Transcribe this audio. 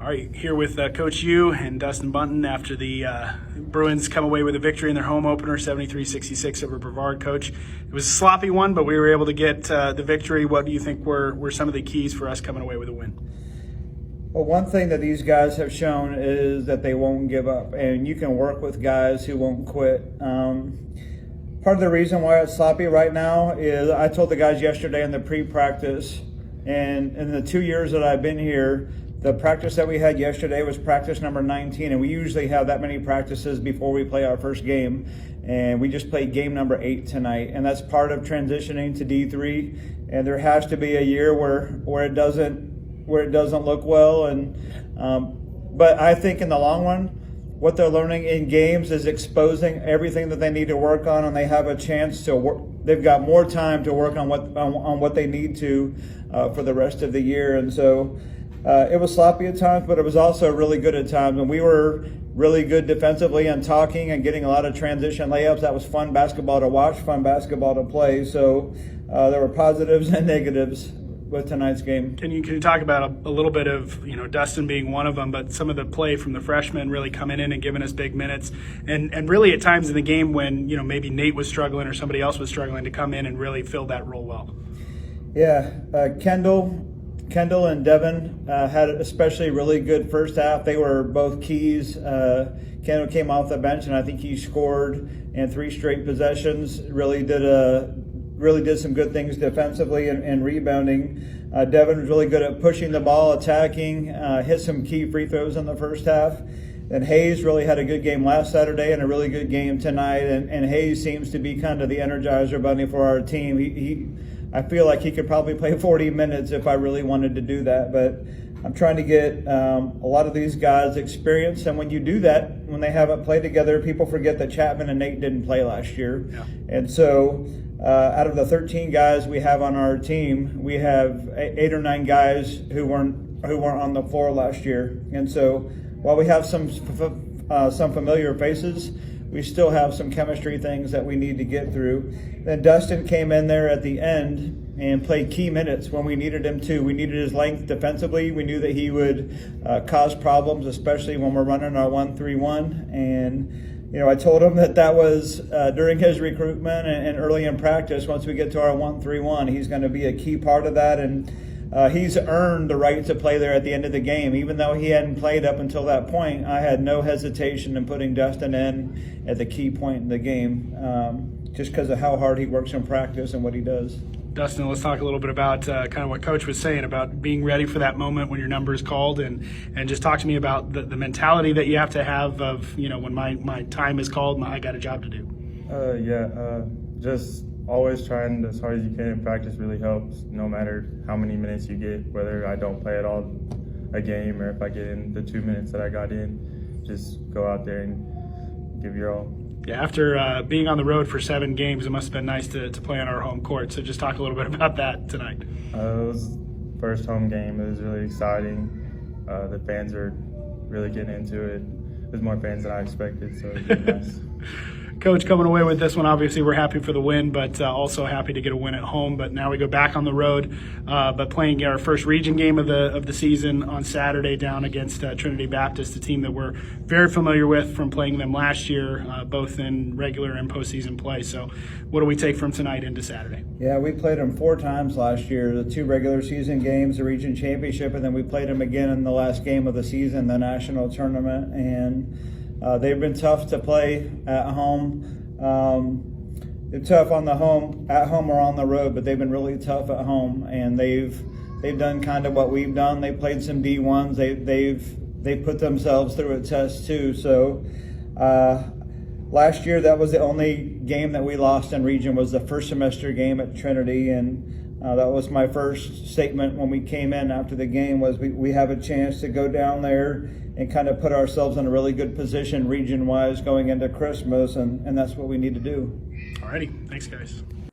All right, here with Coach U and Dustin Bunton after the Bruins come away with a victory in their home opener, 73-66 over Brevard. Coach, it was a sloppy one, but we were able to get the victory. What do you think were some of the keys for us coming away with a win? Well, one thing that these guys have shown is that they won't give up, and you can work with guys who won't quit. Part of the reason why it's sloppy right now is I told the guys yesterday in the pre-practice, and in the 2 years that I've been here, the practice that we had yesterday was practice number 19, and we usually have that many practices before we play our first game, and we just played game number 8 tonight, and that's part of transitioning to D3. And there has to be a year where it doesn't look well, and but I think in the long run, what they're learning in games is exposing everything that they need to work on, and they have a chance to work. They've got more time to work on what they need to for the rest of the year, and so. It was sloppy at times, but it was also really good at times. And we were really good defensively and talking and getting a lot of transition layups. That was fun basketball to watch, fun basketball to play. So there were positives and negatives with tonight's game. Can you talk about a little bit of, Dustin being one of them, but some of the play from the freshmen really coming in and giving us big minutes, and really at times in the game when, maybe Nate was struggling or somebody else was struggling to come in and really fill that role well? Yeah, Kendall and Devin had especially really good first half. They were both keys. Kendall came off the bench, and I think he scored in 3 straight possessions. Really did some good things defensively and rebounding. Devin was really good at pushing the ball, attacking, hit some key free throws in the first half. And Hayes really had a good game last Saturday and a really good game tonight. And Hayes seems to be kind of the energizer bunny for our team. I feel like he could probably play 40 minutes if I really wanted to do that, but I'm trying to get a lot of these guys experience, and when you do that, when they haven't played together, people forget that Chapman and Nate didn't play last year. Yeah. And so out of the 13 guys we have on our team, we have 8 or 9 guys who weren't on the floor last year. And so while we have some familiar faces, we still have some chemistry things that we need to get through. Then Dustin came in there at the end and played key minutes when we needed him to. We needed his length defensively. We knew that he would cause problems, especially when we're running our 1-3-1. And, I told him that was during his recruitment and early in practice. Once we get to our 1-3-1, he's going to be a key part of that. And he's earned the right to play there at the end of the game. Even though he hadn't played up until that point, I had no hesitation in putting Dustin in at the key point in the game, just because of how hard he works in practice and what he does. Dustin, let's talk a little bit about kind of what Coach was saying about being ready for that moment when your number is called, and just talk to me about the mentality that you have to have of, when my time is called, I got a job to do. Just always trying as hard as you can in practice really helps, no matter how many minutes you get, whether I don't play at all a game or if I get in the 2 minutes that I got in, just go out there and give your all. Yeah, after being on the road for 7 games, it must have been nice to play on our home court. So just talk a little bit about that tonight. It was first home game. It was really exciting. The fans are really getting into it. There's more fans than I expected, so it was really nice. Coach, coming away with this one, obviously we're happy for the win, but also happy to get a win at home. But now we go back on the road, but playing our first region game of the season on Saturday down against Trinity Baptist, a team that we're very familiar with from playing them last year, both in regular and postseason play. So what do we take from tonight into Saturday? Yeah, we played them 4 times last year, the 2 regular season games, the region championship, and then we played them again in the last game of the season, the national tournament. And they've been tough to play at home. They're tough at home or on the road, but they've been really tough at home, and they've done kind of what we've done. They played some D1s. They've put themselves through a test too. So last year, that was the only game that we lost in region, was the first semester game at Trinity, and that was my first statement when we came in after the game, was we have a chance to go down there and kind of put ourselves in a really good position region-wise going into Christmas, and that's what we need to do. All righty. Thanks, guys.